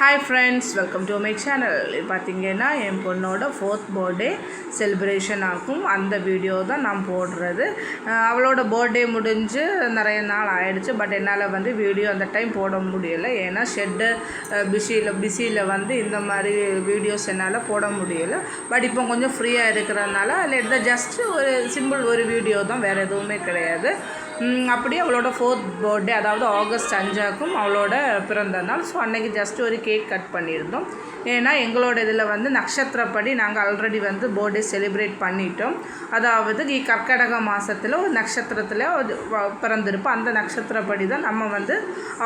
Hi friends, welcome to my channel. பார்த்தீங்கன்னா என் பொண்ணோட 4th birthday celebration ஆகும். அந்த வீடியோ தான் நான் போடுறது. அவளோட பர்த்டே முடிஞ்சு நிறைய நாள் ஆயிடுச்சு. பட் என்னால் வந்து வீடியோ அந்த டைம் போட முடியலை. ஏன்னா ஷெட்டு பிஸியில் வந்து இந்த மாதிரி வீடியோஸ் என்னால் போட முடியலை. பட் இப்போ கொஞ்சம் ஃப்ரீயாக இருக்கிறதுனால லெட் த ஜஸ்ட் ஒரு சிம்பிள் ஒரு வீடியோ தான், வேறு எதுவுமே கிடையாது. அப்படியே அவளோட 4th பர்த்டே, அதாவது ஆகஸ்ட் 5 அவளோட பிறந்த நாள். ஸோ அன்றைக்கி ஜஸ்ட் ஒரு கேக் கட் பண்ணியிருந்தோம். ஏன்னா எங்களோட இதில் வந்து நட்சத்திரப்படி நாங்கள் ஆல்ரெடி வந்து பர்த்டே செலிப்ரேட் பண்ணிட்டோம். அதாவது கர்க்கடக மாதத்தில் ஒரு நட்சத்திரத்தில் பிறந்திருப்போம். அந்த நட்சத்திரப்படி தான் நம்ம வந்து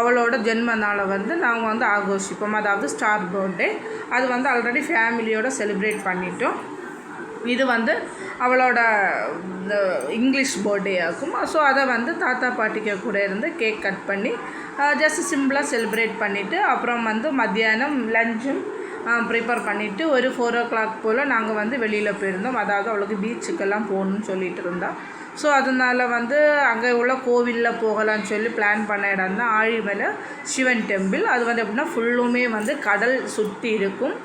அவளோட ஜென்ம நாளை வந்து நாங்கள் வந்து ஆகோஷிப்போம். அதாவது ஸ்டார் பர்த்டே அது வந்து ஆல்ரெடி ஃபேமிலியோடு செலிப்ரேட் பண்ணிட்டோம். இது வந்து அவளோட இங்கிலீஷ் பர்த்டே ஆகும். ஸோ அதை வந்து தாத்தா பாட்டிக்க கூட இருந்து கேக் கட் பண்ணி ஜஸ்ட் சிம்பிளாக செலிப்ரேட் பண்ணிவிட்டு அப்புறம் வந்து மத்தியானம் லஞ்சும் ப்ரிப்பேர் பண்ணிவிட்டு ஒரு 4 o'clock போல் நாங்கள் வந்து வெளியில் போயிருந்தோம். அதாவது அவளுக்கு பீச்சுக்கெல்லாம் போகணுன்னு சொல்லிட்டு இருந்தாள். ஸோ அதனால் வந்து அங்கே உள்ள கோவிலில் போகலான்னு சொல்லி பிளான் பண்ண இடம் தான் ஆழிமலை சிவன் டெம்பிள். அது வந்து எப்படின்னா ஃபுல்லுமே வந்து கடல் சுற்றி இருக்கும்.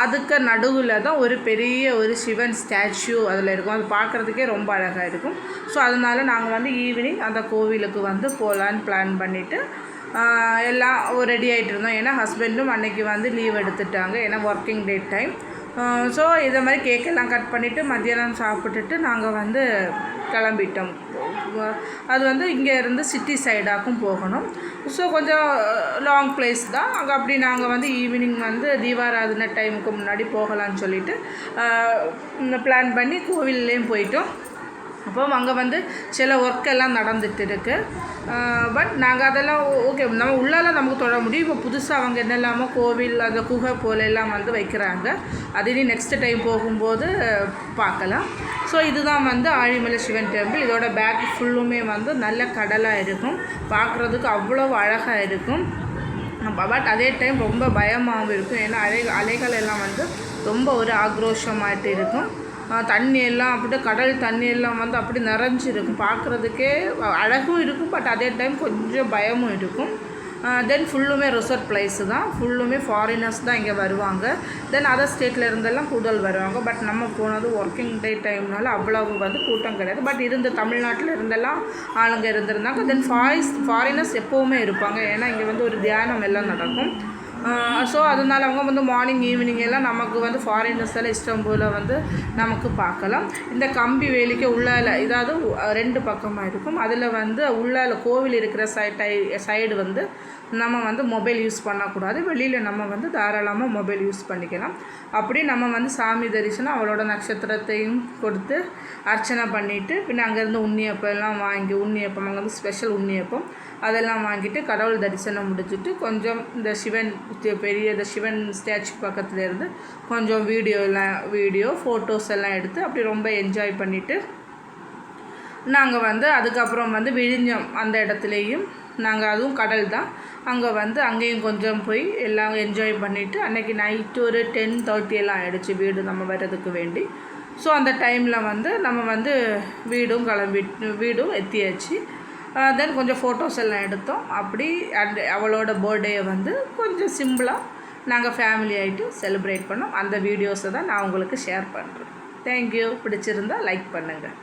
அதுக்கு நடுவில் தான் ஒரு பெரிய ஒரு சிவன் ஸ்டாச்சு அதில் இருக்கும். அது பார்க்குறதுக்கே ரொம்ப அழகாக இருக்கும். ஸோ அதனால் நாங்கள் வந்து ஈவினிங் அந்த கோவிலுக்கு வந்து போகலான்னு பிளான் பண்ணிவிட்டு எல்லாம் ரெடி ஆகிட்டு இருந்தோம். ஏன்னா ஹஸ்பண்டும் அன்றைக்கி வந்து லீவ் எடுத்துட்டாங்க, ஏன்னா ஒர்க்கிங் டே டைம். ஸோ இதை மாதிரி கேக்கெல்லாம் கட் பண்ணிவிட்டு மத்தியானம் சாப்பிட்டுட்டு நாங்கள் வந்து கிளம்பிட்டோம். அது வந்து இங்கே இருந்து சிட்டி சைடாக்கும் போகணும். ஸோ கொஞ்சம் லாங் பிளேஸ் தான். அங்கே அப்படி நாங்கள் வந்து ஈவினிங் வந்து தீபாராதனை டைமுக்கு முன்னாடி போகலான்னு சொல்லிவிட்டு பிளான் பண்ணி கோவில்லேயும் போயிட்டோம். அப்போ அங்கே வந்து சில ஒர்க்கெல்லாம் நடந்துகிட்டு இருக்குது. பட் நாங்கள் அதெல்லாம் ஓகே, நம்ம உள்ளால நமக்கு தொட முடியும். இப்போ புதுசாக அவங்க என்னெல்லாமோ கோவில் அந்த குகை போலெல்லாம் வந்து வைக்கிறாங்க. அது நெக்ஸ்ட் டைம் போகும்போது பார்க்கலாம். ஸோ இதுதான் வந்து ஆழிமலை சிவன் டெம்பிள். இதோட பேக் ஃபுல்லுமே வந்து நல்ல கடலாக இருக்கும். பார்க்குறதுக்கு அவ்வளோ அழகாக இருக்கும். பட் அதே டைம் ரொம்ப பயமாகவும் இருக்கும். ஏன்னா அலைகள் எல்லாம் வந்து ரொம்ப ஒரு ஆக்ரோஷமாகிட்டு இருக்கும். தண்ணி எல்லாம் அப்படி கடல் தண்ணி எல்லாம் வந்து அப்படி நிறைஞ்சிருக்கும். பார்க்குறதுக்கே அழகும் இருக்கும், பட் அதே டைம் கொஞ்சம் பயமும் இருக்கும். தென் ஃபுல்லுமே ரிசார்ட் பிளேஸு தான். ஃபுல்லுமே ஃபாரினர்ஸ் தான் இங்கே வருவாங்க. தென் அதர் ஸ்டேட்டில் இருந்தெல்லாம் கூடுதல் வருவாங்க. பட் நம்ம போனது ஒர்க்கிங் டே டைம்னால அவ்வளவு வந்து கூட்டம் கிடையாது. பட் இருந்து தமிழ்நாட்டில் இருந்தெல்லாம் ஆளுங்க இருந்திருந்தாங்க. தென் ஃபாரினர்ஸ் எப்போவுமே இருப்பாங்க. ஏன்னா இங்கே வந்து ஒரு தியானம் எல்லாம் நடக்கும். ஸோ அதனால் அவங்க வந்து மார்னிங் ஈவினிங் எல்லாம் நமக்கு வந்து ஃபாரினர்ஸ் எல்லாம் இஷ்டம் போல் வந்து நமக்கு பார்க்கலாம். இந்த கம்பி வேலிக்கு உள்ளால இதாவது 2 பக்கமாக இருக்கும். அதில் வந்து உள்ளால கோவில் இருக்கிற சைடு வந்து நம்ம வந்து மொபைல் யூஸ் பண்ணக்கூடாது. வெளியில் நம்ம வந்து தாராளமாக மொபைல் யூஸ் பண்ணிக்கலாம். அப்படி நம்ம வந்து சாமி தரிசனம் அவளோட நட்சத்திரத்தையும் கொடுத்து அர்ச்சனை பண்ணிவிட்டு பின்ன அங்கேருந்து உண்ணியப்பம் எல்லாம் வாங்கி உண்ணியப்பம் அங்கே வந்து ஸ்பெஷல் உண்ணியப்பம் அதெல்லாம் வாங்கிட்டு கடவுள் தரிசனம் முடிச்சுட்டு கொஞ்சம் இந்த சிவன் ஸ்டாச்சு பக்கத்தில் இருந்து கொஞ்சம் வீடியோ ஃபோட்டோஸ் எல்லாம் எடுத்து அப்படி ரொம்ப என்ஜாய் பண்ணிவிட்டு நாங்கள் வந்து அதுக்கப்புறம் வந்து விழிஞ்சோம். அந்த இடத்துலையும் நாங்கள் அதுவும் கடல் தான். அங்கே வந்து அங்கேயும் கொஞ்சம் போய் எல்லாம் என்ஜாய் பண்ணிவிட்டு அன்றைக்கி நைட்டு ஒரு 10:30 எல்லாம் ஆகிடுச்சு வீடு நம்ம வர்றதுக்கு வேண்டி. ஸோ அந்த டைமில் வந்து நம்ம வந்து வீடும் எத்தியாச்சு. தென் கொஞ்சம் ஃபோட்டோஸ் எல்லாம் எடுத்தோம். அப்படி அவளோட பர்த்டேயை வந்து கொஞ்சம் சிம்பிளாக நாங்கள் ஃபேமிலி ஆகிட்டு செலிப்ரேட் பண்ணோம். அந்த வீடியோஸை தான் நான் உங்களுக்கு ஷேர் பண்ணுறேன். தேங்க்யூ. பிடிச்சிருந்தால் லைக் பண்ணுங்கள்.